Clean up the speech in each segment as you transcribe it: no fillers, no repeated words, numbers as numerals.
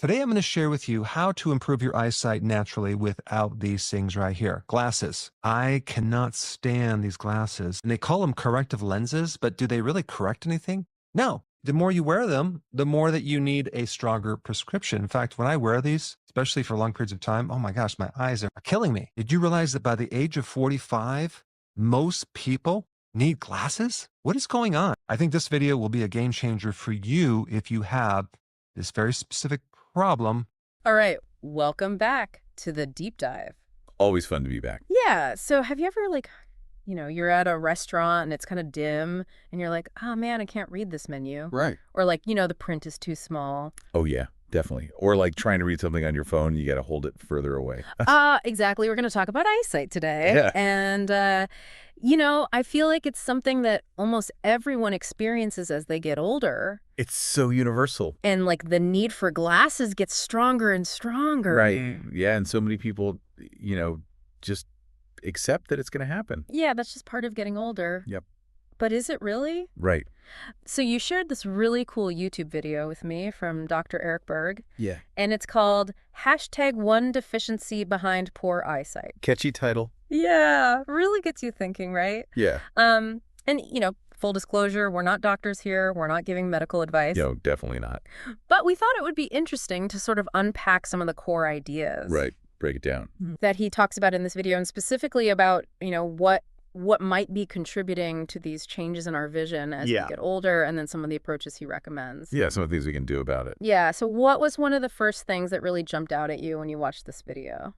Today, I'm going to share with you how to improve your eyesight naturally without these things right here. Glasses. I cannot stand these glasses. And they call them corrective lenses, but do they really correct anything? No. The more you wear them, the more that you need a stronger prescription. In fact, when I wear these, especially for long periods of time, oh my gosh, my eyes are killing me. Did you realize that by the age of 45, most people need glasses? What is going on? I think this video will be a game changer for you if you have this very specific problem. All right, welcome back to the deep dive. Always fun to be back. Yeah, so have you ever you're at a restaurant and it's kind of dim and you're like, oh man, I can't read this menu. Right. Or the print is too small. Oh, yeah, definitely. Or like trying to read something on your phone, you got to hold it further away. Exactly. We're going to talk about eyesight today. Yeah. And, I feel like it's something that almost everyone experiences as they get older. It's so universal. And the need for glasses gets stronger and stronger. Right. Yeah. And so many people, just accept that it's going to happen. Yeah, that's just part of getting older. Yep. But is it really? Right. So you shared this really cool YouTube video with me from Dr. Eric Berg. Yeah. And it's called #1 Deficiency Behind Poor Eyesight. Catchy title. Yeah, really gets you thinking, right? Yeah. And full disclosure, we're not doctors here. We're not giving medical advice. No, definitely not. But we thought it would be interesting to sort of unpack some of the core ideas. Right. Break it down. That he talks about in this video, and specifically about, what might be contributing to these changes in our vision as we get older, and then some of the approaches he recommends. Yeah, some of the things we can do about it. Yeah, so what was one of the first things that really jumped out at you when you watched this video?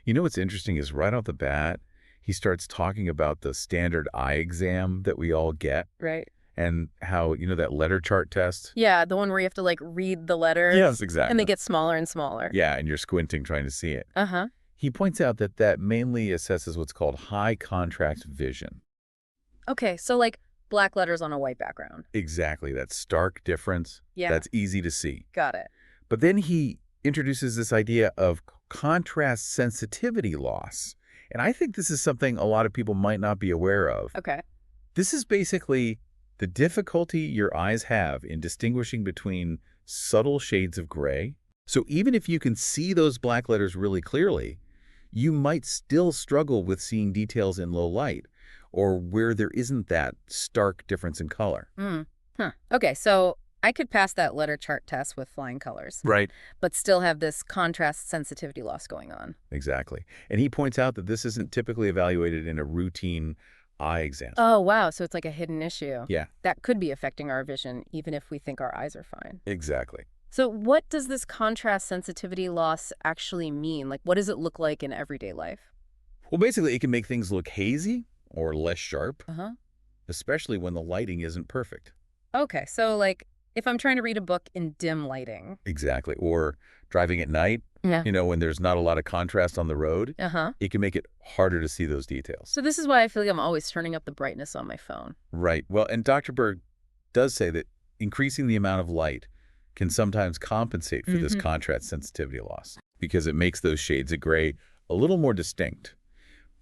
What's interesting is right off the bat, he starts talking about the standard eye exam that we all get. Right. And how, that letter chart test. Yeah, the one where you have to read the letters. Yes, exactly. And they get smaller and smaller. Yeah, and you're squinting trying to see it. Uh-huh. He points out that mainly assesses what's called high contrast vision. Okay, so black letters on a white background. Exactly, that stark difference. Yeah. That's easy to see. Got it. But then he introduces this idea of contrast sensitivity loss. And I think this is something a lot of people might not be aware of. Okay. This is basically the difficulty your eyes have in distinguishing between subtle shades of gray. So even if you can see those black letters really clearly, you might still struggle with seeing details in low light or where there isn't that stark difference in color. Okay, so I could pass that letter chart test with flying colors. Right. But still have this contrast sensitivity loss going on. Exactly. And he points out that this isn't typically evaluated in a routine eye exam. Oh, wow. So it's like a hidden issue. Yeah. That could be affecting our vision, even if we think our eyes are fine. Exactly. So what does this contrast sensitivity loss actually mean? What does it look like in everyday life? Well, basically, it can make things look hazy or less sharp, Uh-huh. especially when the lighting isn't perfect. Okay, so if I'm trying to read a book in dim lighting. Exactly. Or driving at night, Yeah. when there's not a lot of contrast on the road, Uh-huh. it can make it harder to see those details. So this is why I feel like I'm always turning up the brightness on my phone. Right. Well, and Dr. Berg does say that increasing the amount of light can sometimes compensate for this contrast sensitivity loss because it makes those shades of gray a little more distinct.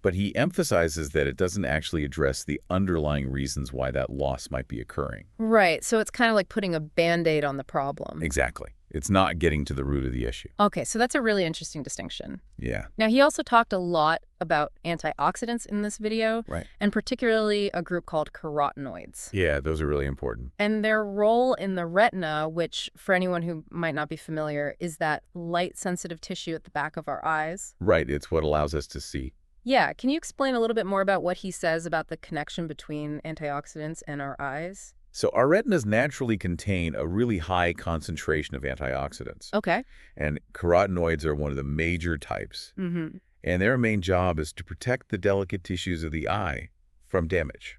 But he emphasizes that it doesn't actually address the underlying reasons why that loss might be occurring. Right, so it's kind of like putting a Band-Aid on the problem. Exactly. It's not getting to the root of the issue. Okay, so that's a really interesting distinction. Yeah. Now, he also talked a lot about antioxidants in this video, Right. and particularly a group called carotenoids. Yeah, those are really important. And their role in the retina, which, for anyone who might not be familiar, is that light-sensitive tissue at the back of our eyes. Right. It's what allows us to see. Yeah, can you explain a little bit more about what he says about the connection between antioxidants and our eyes? So our retinas naturally contain a really high concentration of antioxidants. Okay. And carotenoids are one of the major types. Mm-hmm. And their main job is to protect the delicate tissues of the eye from damage.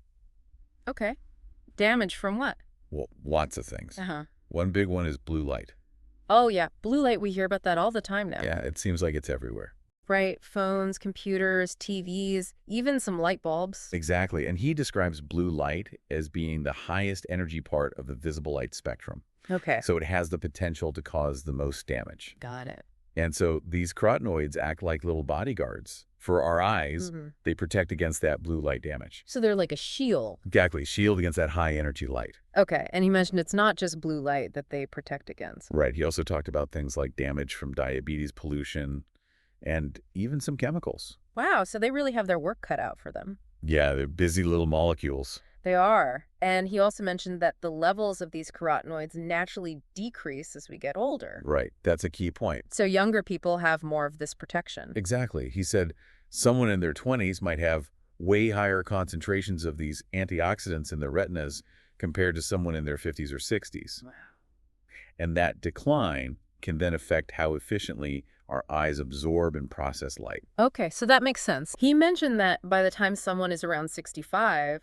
Okay. Damage from what? Well, lots of things. Uh-huh. One big one is blue light. Oh, yeah. Blue light, we hear about that all the time now. Yeah, it seems like it's everywhere. Right? Phones, computers, TVs, even some light bulbs. Exactly. And he describes blue light as being the highest energy part of the visible light spectrum. Okay. So it has the potential to cause the most damage. Got it. And so these carotenoids act like little bodyguards. For our eyes, Hmm. they protect against that blue light damage. So they're like a shield. Exactly, shield against that high energy light. Okay, and he mentioned it's not just blue light that they protect against. Right, he also talked about things like damage from diabetes, pollution, and even some chemicals. Wow, so they really have their work cut out for them. Yeah, they're busy little molecules. They are. And he also mentioned that the levels of these carotenoids naturally decrease as we get older. Right, that's a key point. So younger people have more of this protection. Exactly. He said someone in their 20s might have way higher concentrations of these antioxidants in their retinas compared to someone in their 50s or 60s. Wow. And that decline can then affect how efficiently our eyes absorb and process light. Okay, so that makes sense. He mentioned that by the time someone is around 65,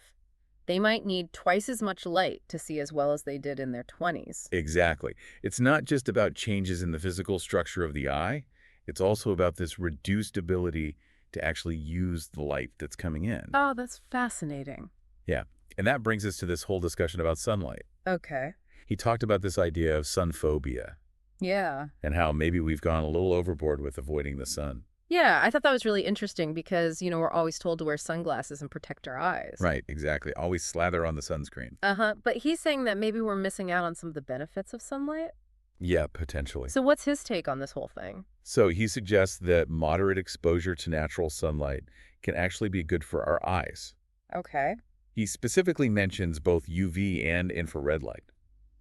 they might need twice as much light to see as well as they did in their 20s. Exactly. It's not just about changes in the physical structure of the eye. It's also about this reduced ability to actually use the light that's coming in. Oh, that's fascinating. Yeah. And that brings us to this whole discussion about sunlight. Okay. He talked about this idea of sun phobia Yeah. and how maybe we've gone a little overboard with avoiding the sun. Yeah, I thought that was really interesting because, we're always told to wear sunglasses and protect our eyes. Right, exactly. Always slather on the sunscreen. Uh-huh. But he's saying that maybe we're missing out on some of the benefits of sunlight. Yeah, potentially. So what's his take on this whole thing? So he suggests that moderate exposure to natural sunlight can actually be good for our eyes. Okay. He specifically mentions both UV and infrared light.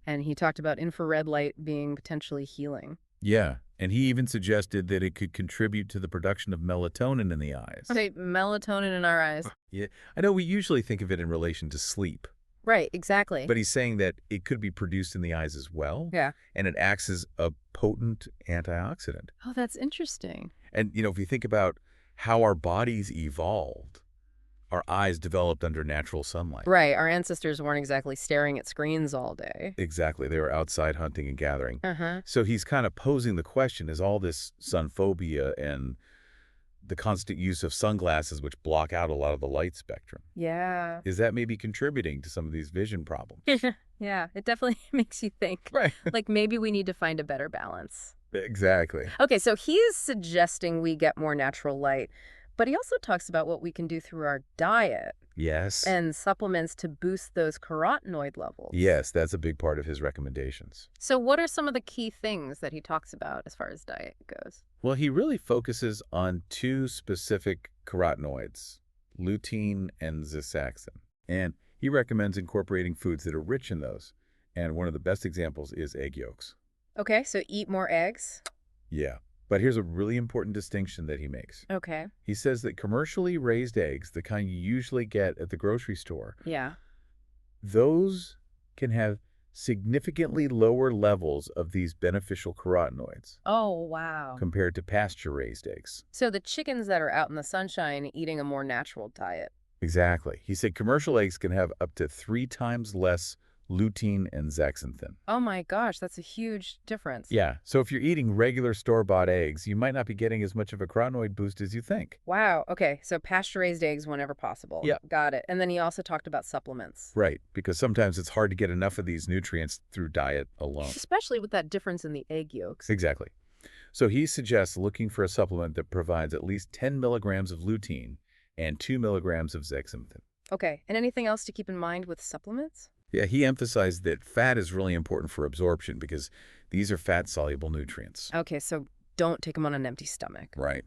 And he talked about infrared light being potentially healing. Yeah, and he even suggested that it could contribute to the production of melatonin in the eyes. Okay, melatonin in our eyes. Yeah, I know we usually think of it in relation to sleep, Right, exactly. but he's saying that it could be produced in the eyes as well. Yeah. And it acts as a potent antioxidant. Oh, that's interesting. And, if you think about how our bodies evolved, our eyes developed under natural sunlight. Right, our ancestors weren't exactly staring at screens all day. Exactly. They were outside hunting and gathering. Uh-huh. So he's kind of posing the question, is all this sun phobia and the constant use of sunglasses, which block out a lot of the light spectrum, Yeah. is that maybe contributing to some of these vision problems? Yeah, it definitely makes you think. Right. Like maybe we need to find a better balance. Exactly. Okay, so he is suggesting we get more natural light, but he also talks about what we can do through our diet Yes. and supplements to boost those carotenoid levels. Yes, that's a big part of his recommendations. So what are some of the key things that he talks about as far as diet goes? Well, he really focuses on two specific carotenoids, lutein and zeaxanthin. And he recommends incorporating foods that are rich in those. And one of the best examples is egg yolks. Okay, so eat more eggs. Yeah. But here's a really important distinction that he makes. Okay. He says that commercially raised eggs, the kind you usually get at the grocery store, Yeah. those can have significantly lower levels of these beneficial carotenoids Oh, wow. compared to pasture-raised eggs. So the chickens that are out in the sunshine eating a more natural diet. Exactly. He said commercial eggs can have up to 3 times less lutein and zeaxanthin. Oh my gosh, that's a huge difference. Yeah, so if you're eating regular store-bought eggs, you might not be getting as much of a carotenoid boost as you think. Wow. Okay, so pasture-raised eggs whenever possible. Yeah. Got it. And then he also talked about supplements. Right, because sometimes it's hard to get enough of these nutrients through diet alone. Especially with that difference in the egg yolks. Exactly. So he suggests looking for a supplement that provides at least 10 milligrams of lutein and 2 milligrams of zeaxanthin. Okay, and anything else to keep in mind with supplements? Yeah, he emphasized that fat is really important for absorption because these are fat-soluble nutrients. Okay, so don't take them on an empty stomach. Right.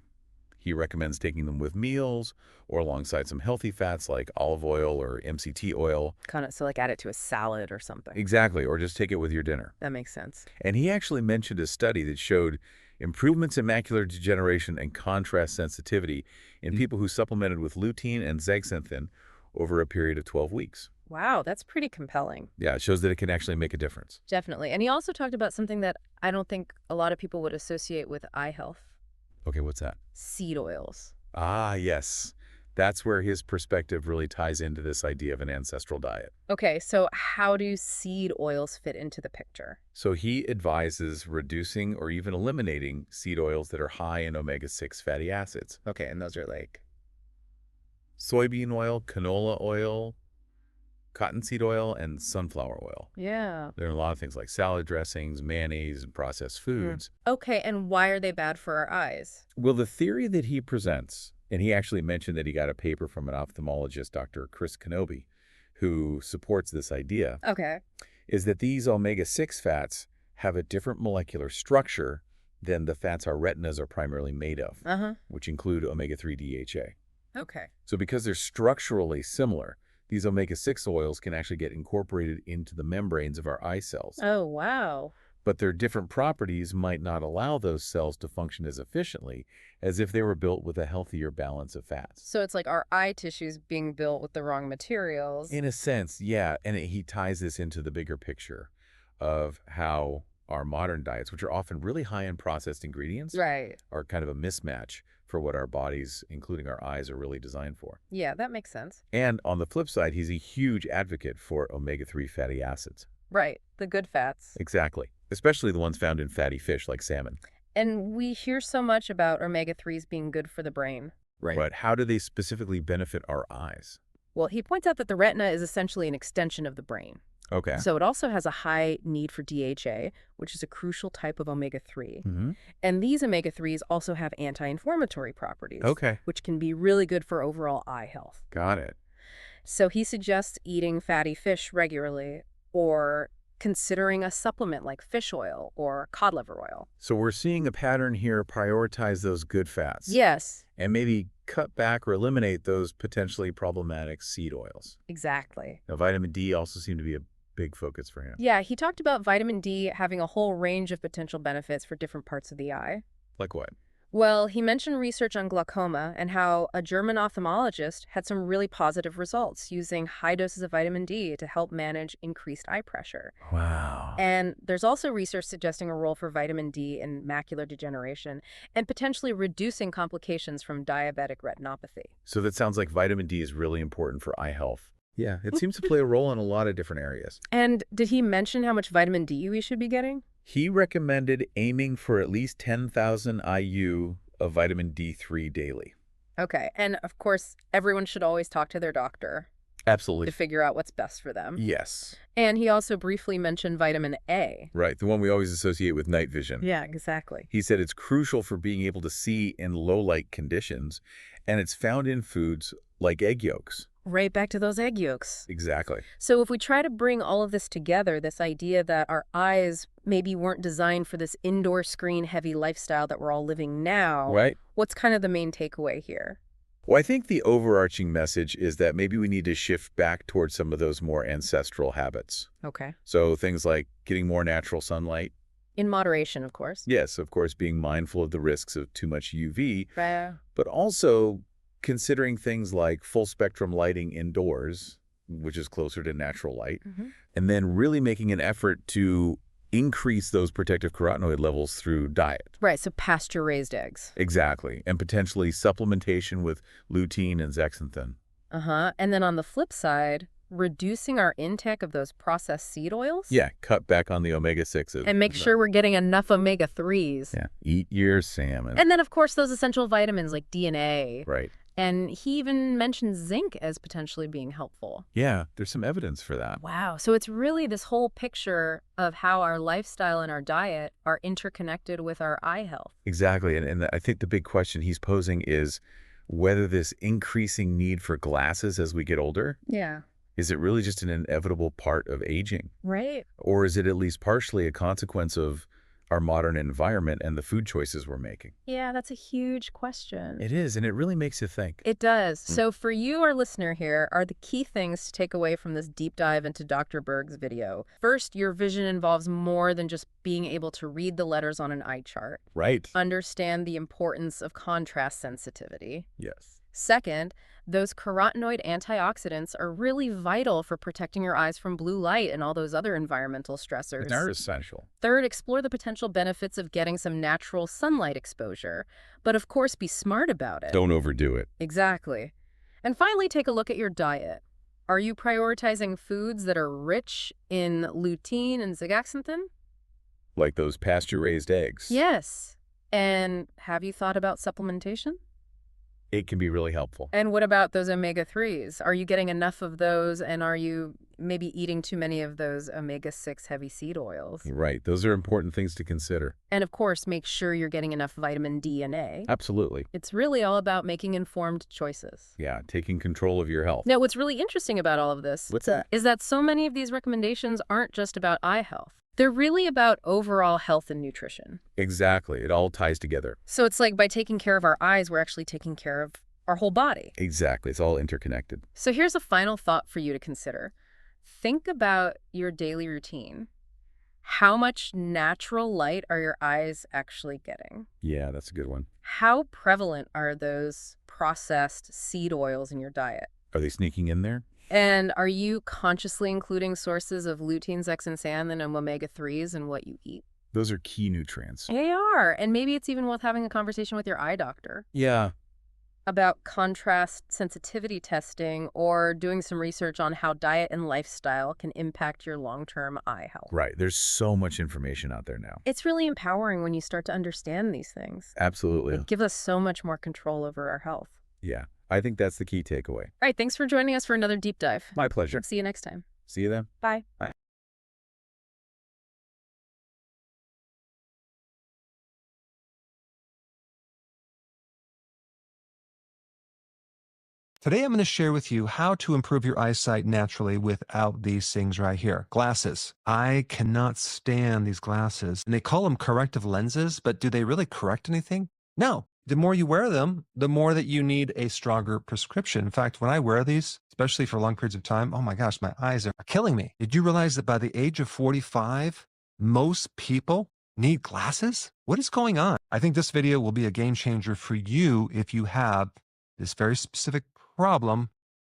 He recommends taking them with meals or alongside some healthy fats like olive oil or MCT oil. Kind of, so like add it to a salad or something. Exactly, or just take it with your dinner. That makes sense. And he actually mentioned a study that showed improvements in macular degeneration and contrast sensitivity in people who supplemented with lutein and zeaxanthin over a period of 12 weeks. Wow, that's pretty compelling. Yeah, it shows that it can actually make a difference. Definitely. And he also talked about something that I don't think a lot of people would associate with eye health. Okay, what's that? Seed oils. Ah, yes. That's where his perspective really ties into this idea of an ancestral diet. Okay, so how do seed oils fit into the picture? So he advises reducing or even eliminating seed oils that are high in omega-6 fatty acids. Okay, and those are like... Soybean oil, canola oil, cottonseed oil and sunflower oil. Yeah. There are a lot of things like salad dressings, mayonnaise, and processed foods. Okay, and why are they bad for our eyes? Well, the theory that he presents, and he actually mentioned that he got a paper from an ophthalmologist, Dr. Chris Kenobi, who supports this idea, Okay. is that these omega-6 fats have a different molecular structure than the fats our retinas are primarily made of, which include omega-3 DHA. Okay. So because they're structurally similar, these omega-6 oils can actually get incorporated into the membranes of our eye cells. Oh, wow. But their different properties might not allow those cells to function as efficiently as if they were built with a healthier balance of fats. So it's like our eye tissues being built with the wrong materials. In a sense, yeah. And he ties this into the bigger picture of how our modern diets, which are often really high in processed ingredients, Right. are kind of a mismatch for what our bodies, including our eyes, are really designed for. Yeah, that makes sense. And on the flip side, he's a huge advocate for omega-3 fatty acids. Right. The good fats. Exactly. Especially the ones found in fatty fish like salmon. And we hear so much about omega-3s being good for the brain. Right. But how do they specifically benefit our eyes? Well, he points out that the retina is essentially an extension of the brain. Okay. So it also has a high need for DHA, which is a crucial type of omega-3. And these omega-3s also have anti-inflammatory properties, which can be really good for overall eye health. Got it. So he suggests eating fatty fish regularly or considering a supplement like fish oil or cod liver oil. So we're seeing a pattern here: prioritize those good fats. Yes. And maybe cut back or eliminate those potentially problematic seed oils. Exactly. Now, vitamin D also seemed to be a big focus for him. Yeah, he talked about vitamin D having a whole range of potential benefits for different parts of the eye. Like what? Well, he mentioned research on glaucoma and how a German ophthalmologist had some really positive results using high doses of vitamin D to help manage increased eye pressure. Wow. And there's also research suggesting a role for vitamin D in macular degeneration and potentially reducing complications from diabetic retinopathy. So that sounds like vitamin D is really important for eye health. Yeah, it seems to play a role in a lot of different areas. And did he mention how much vitamin D we should be getting? He recommended aiming for at least 10,000 IU of vitamin D3 daily. Okay, and of course, everyone should always talk to their doctor Absolutely. to figure out what's best for them. Yes. And he also briefly mentioned vitamin A. Right, the one we always associate with night vision. Yeah, exactly. He said it's crucial for being able to see in low-light conditions, and it's found in foods like egg yolks. Right back to those egg yolks. Exactly. So if we try to bring all of this together, this idea that our eyes maybe weren't designed for this indoor screen-heavy lifestyle that we're all living now, Right. what's kind of the main takeaway here? Well, I think the overarching message is that maybe we need to shift back towards some of those more ancestral habits. Okay. So things like getting more natural sunlight. In moderation, of course. Yes, of course, being mindful of the risks of too much UV, Right. but also considering things like full spectrum lighting indoors, which is closer to natural light, and then really making an effort to increase those protective carotenoid levels through diet. Right, so pasture-raised eggs. Exactly, and potentially supplementation with lutein and zeaxanthin. And then on the flip side, reducing our intake of those processed seed oils. Yeah, cut back on the omega-6s. And make sure we're getting enough omega-3s. Yeah, eat your salmon. And then, of course, those essential vitamins like DNA. Right. And he even mentions zinc as potentially being helpful. Yeah, there's some evidence for that. Wow. So it's really this whole picture of how our lifestyle and our diet are interconnected with our eye health. Exactly. And I think the big question he's posing is whether this increasing need for glasses as we get older, is it really just an inevitable part of aging? Right. Or is it at least partially a consequence of our modern environment and the food choices we're making? Yeah, that's a huge question. It is, and it really makes you think. It does. So for you, our listener here, are the key things to take away from this deep dive into Dr. Berg's video. First, your vision involves more than just being able to read the letters on an eye chart. Right. Understand the importance of contrast sensitivity. Yes. Second, those carotenoid antioxidants are really vital for protecting your eyes from blue light and all those other environmental stressors. They're essential. Third, explore the potential benefits of getting some natural sunlight exposure, but of course be smart about it. Don't overdo it. Exactly. And finally, take a look at your diet. Are you prioritizing foods that are rich in lutein and zeaxanthin? Like those pasture-raised eggs. Yes. And have you thought about supplementation? It can be really helpful. And what about those omega-3s? Are you getting enough of those, and are you maybe eating too many of those omega-6 heavy seed oils? Right. Those are important things to consider. And of course, make sure you're getting enough vitamin D and A. Absolutely. It's really all about making informed choices. Yeah, taking control of your health. Now, what's really interesting about all of this What's that? is that so many of these recommendations aren't just about eye health. They're really about overall health and nutrition. Exactly. It all ties together. So it's like by taking care of our eyes, we're actually taking care of our whole body. Exactly. It's all interconnected. So here's a final thought for you to consider. Think about your daily routine. How much natural light are your eyes actually getting? Yeah, that's a good one. How prevalent are those processed seed oils in your diet? Are they sneaking in there? And are you consciously including sources of lutein, zeaxanthin, and omega-3s in what you eat? Those are key nutrients. They are. And maybe it's even worth having a conversation with your eye doctor Yeah. about contrast sensitivity testing or doing some research on how diet and lifestyle can impact your long-term eye health. Right. There's so much information out there now. It's really empowering when you start to understand these things. Absolutely. It gives us so much more control over our health. Yeah. I think that's the key takeaway. All right, thanks for joining us for another deep dive. My pleasure. See you next time. See you then. Bye. Bye. Today, I'm going to share with you how to improve your eyesight naturally without these things right here. Glasses. I cannot stand these glasses. And they call them corrective lenses, but do they really correct anything? No. The more you wear them, the more that you need a stronger prescription. In fact, when I wear these, especially for long periods of time, oh my gosh, my eyes are killing me. Did you realize that by the age of 45, most people need glasses? What is going on? I think this video will be a game changer for you if you have this very specific problem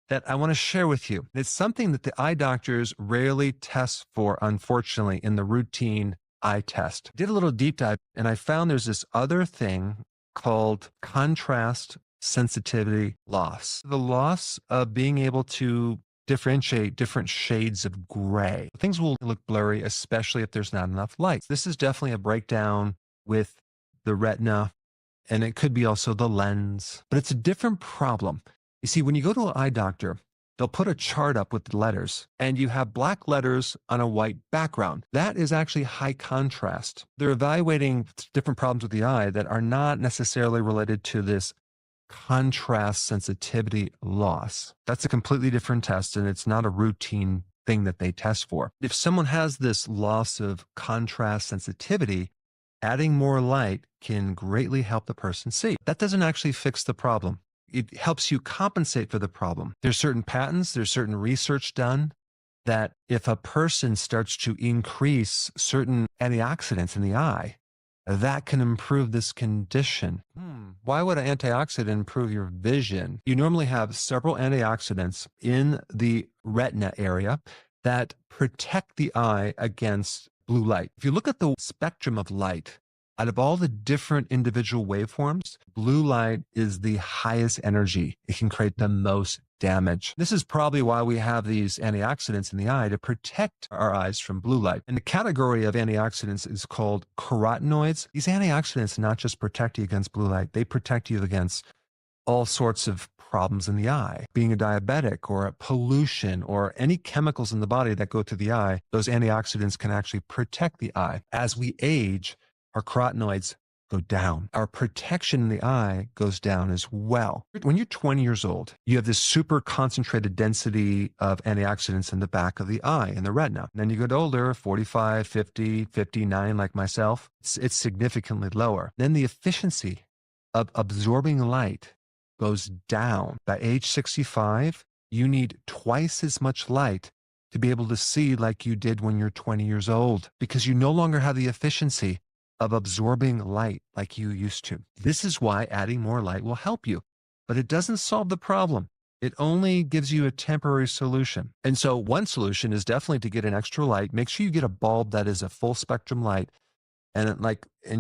that I want to share with you. It's something that the eye doctors rarely test for, unfortunately, in the routine eye test. I did a little deep dive and I found there's this other thing called contrast sensitivity loss. The loss of being able to differentiate different shades of gray. Things will look blurry, especially if there's not enough light. This is definitely a breakdown with the retina, and it could be also the lens, but it's a different problem. You see, when you go to an eye doctor, they'll put a chart up with the letters, and you have black letters on a white background. That is actually high contrast. They're evaluating different problems with the eye that are not necessarily related to this contrast sensitivity loss. That's a completely different test, and it's not a routine thing that they test for. If someone has this loss of contrast sensitivity, adding more light can greatly help the person see. That doesn't actually fix the problem. It helps you compensate for the problem. There's certain patents, there's certain research done that if a person starts to increase certain antioxidants in the eye, that can improve this condition. Why would an antioxidant improve your vision? You normally have several antioxidants in the retina area that protect the eye against blue light. If you look at the spectrum of light, out of all the different individual waveforms, blue light is the highest energy. It can create the most damage. This is probably why we have these antioxidants in the eye to protect our eyes from blue light. And the category of antioxidants is called carotenoids. These antioxidants not just protect you against blue light, they protect you against all sorts of problems in the eye. Being a diabetic or a pollution or any chemicals in the body that go to the eye, those antioxidants can actually protect the eye. As we age, our carotenoids go down. Our protection in the eye goes down as well. When you're 20 years old, you have this super concentrated density of antioxidants in the back of the eye, in the retina. And then you get older, 45, 50, 59, like myself, it's significantly lower. Then the efficiency of absorbing light goes down. By age 65, you need twice as much light to be able to see like you did when you're 20 years old, because you no longer have the efficiency of absorbing light like you used to. This is why adding more light will help you, but it doesn't solve the problem. It only gives you a temporary solution. And so one solution is definitely to get an extra light. Make sure you get a bulb that is a full spectrum light, and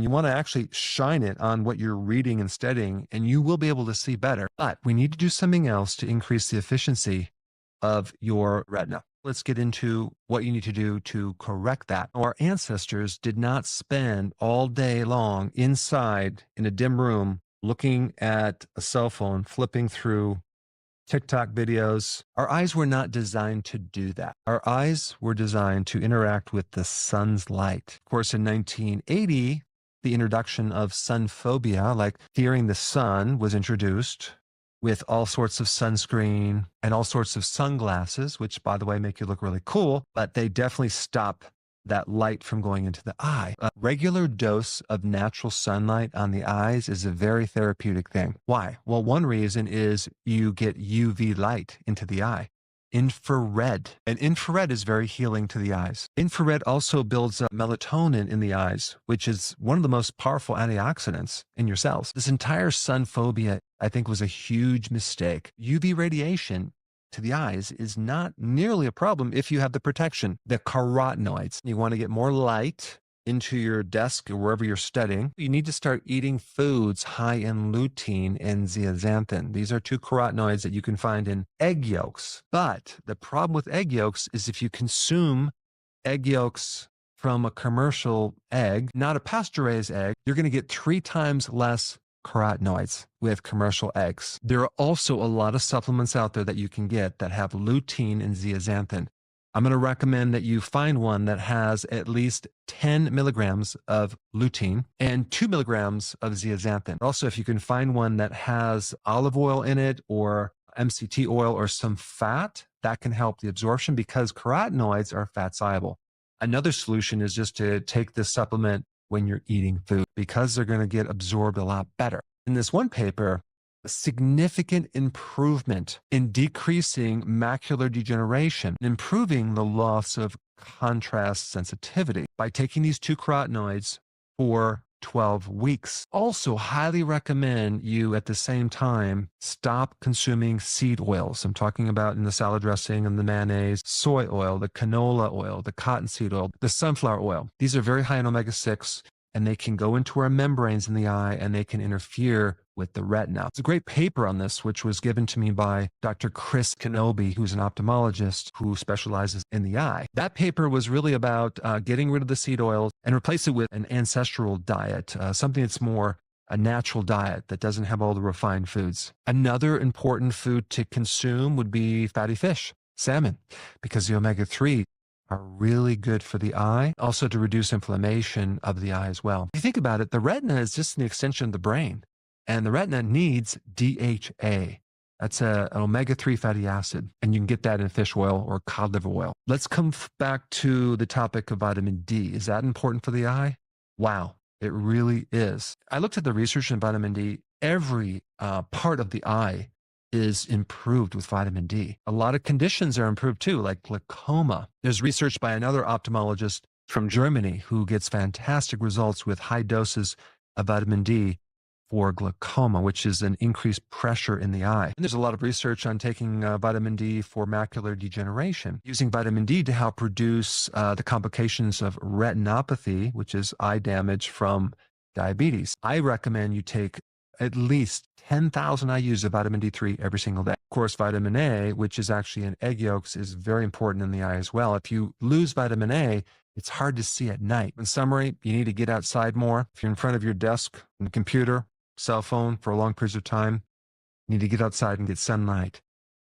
you want to actually shine it on what you're reading and studying, and you will be able to see better. But we need to do something else to increase the efficiency of your retina. Let's get into what you need to do to correct that. Our ancestors did not spend all day long inside in a dim room looking at a cell phone, flipping through TikTok videos. Our eyes were not designed to do that. Our eyes were designed to interact with the sun's light. Of course, in 1980, the introduction of sun phobia, like fearing the sun, was introduced with all sorts of sunscreen and all sorts of sunglasses, which, by the way, make you look really cool, but they definitely stop that light from going into the eye. A regular dose of natural sunlight on the eyes is a very therapeutic thing. Why? Well, one reason is you get UV light into the eye. Infrared. And infrared is very healing to the eyes. Infrared also builds up melatonin in the eyes, which is one of the most powerful antioxidants in your cells. This entire sun phobia, I think, was a huge mistake. UV radiation to the eyes is not nearly a problem if you have the protection. The carotenoids. You want to get more light into your desk or wherever you're studying. You need to start eating foods high in lutein and zeaxanthin. These are two carotenoids that you can find in egg yolks. But the problem with egg yolks is if you consume egg yolks from a commercial egg, not a pasture-raised egg, you're going to get 3 times less carotenoids with commercial eggs. There are also a lot of supplements out there that you can get that have lutein and zeaxanthin. I'm going to recommend that you find one that has at least 10 milligrams of lutein and 2 milligrams of zeaxanthin. Also, if you can find one that has olive oil in it or MCT oil or some fat, that can help the absorption because carotenoids are fat soluble. Another solution is just to take this supplement when you're eating food because they're going to get absorbed a lot better. In this one paper, a significant improvement in decreasing macular degeneration, improving the loss of contrast sensitivity by taking these 2 carotenoids for 12 weeks. Also, highly recommend you at the same time stop consuming seed oils. I'm talking about in the salad dressing and the mayonnaise, soy oil, the canola oil, the cottonseed oil, the sunflower oil. These are very high in omega-6 and they can go into our membranes in the eye and they can interfere with the retina. It's a great paper on this, which was given to me by Dr. Chris Kenobi, who's an ophthalmologist who specializes in the eye. That paper was really about getting rid of the seed oils and replace it with an ancestral diet, something that's more a natural diet that doesn't have all the refined foods. Another important food to consume would be fatty fish, salmon, because the omega-3 are really good for the eye, also to reduce inflammation of the eye as well. If you think about it, the retina is just an extension of the brain, and the retina needs DHA. That's an omega-3 fatty acid, and you can get that in fish oil or cod liver oil. Let's come back to the topic of vitamin D. Is that important for the eye? Wow, it really is. I looked at the research in vitamin D. Every part of the eye is improved with vitamin D. A lot of conditions are improved too, like glaucoma. There's research by another ophthalmologist from Germany who gets fantastic results with high doses of vitamin D for glaucoma, which is an increased pressure in the eye. And there's a lot of research on taking vitamin D for macular degeneration, using vitamin D to help reduce the complications of retinopathy, which is eye damage from diabetes. I recommend you take at least 10,000 IUs of vitamin D3 every single day. Of course, vitamin A, which is actually in egg yolks, is very important in the eye as well. If you lose vitamin A, it's hard to see at night. In summary, you need to get outside more. If you're in front of your desk, and computer, cell phone for long periods of time, you need to get outside and get sunlight.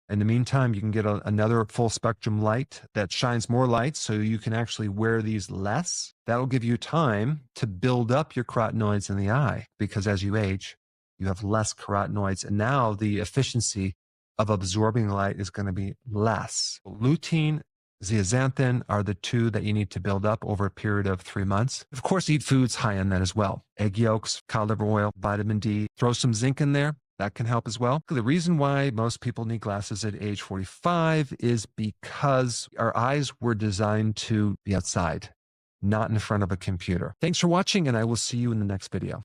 In the meantime, you can get another full spectrum light that shines more light so you can actually wear these less. That'll give you time to build up your carotenoids in the eye because as you age, you have less carotenoids. And now the efficiency of absorbing light is going to be less. Lutein, zeaxanthin are the 2 that you need to build up over a period of 3 months. Of course, eat foods high in that as well. Egg yolks, cod liver oil, vitamin D. Throw some zinc in there. That can help as well. The reason why most people need glasses at age 45 is because our eyes were designed to be outside, not in front of a computer. Thanks for watching, and I will see you in the next video.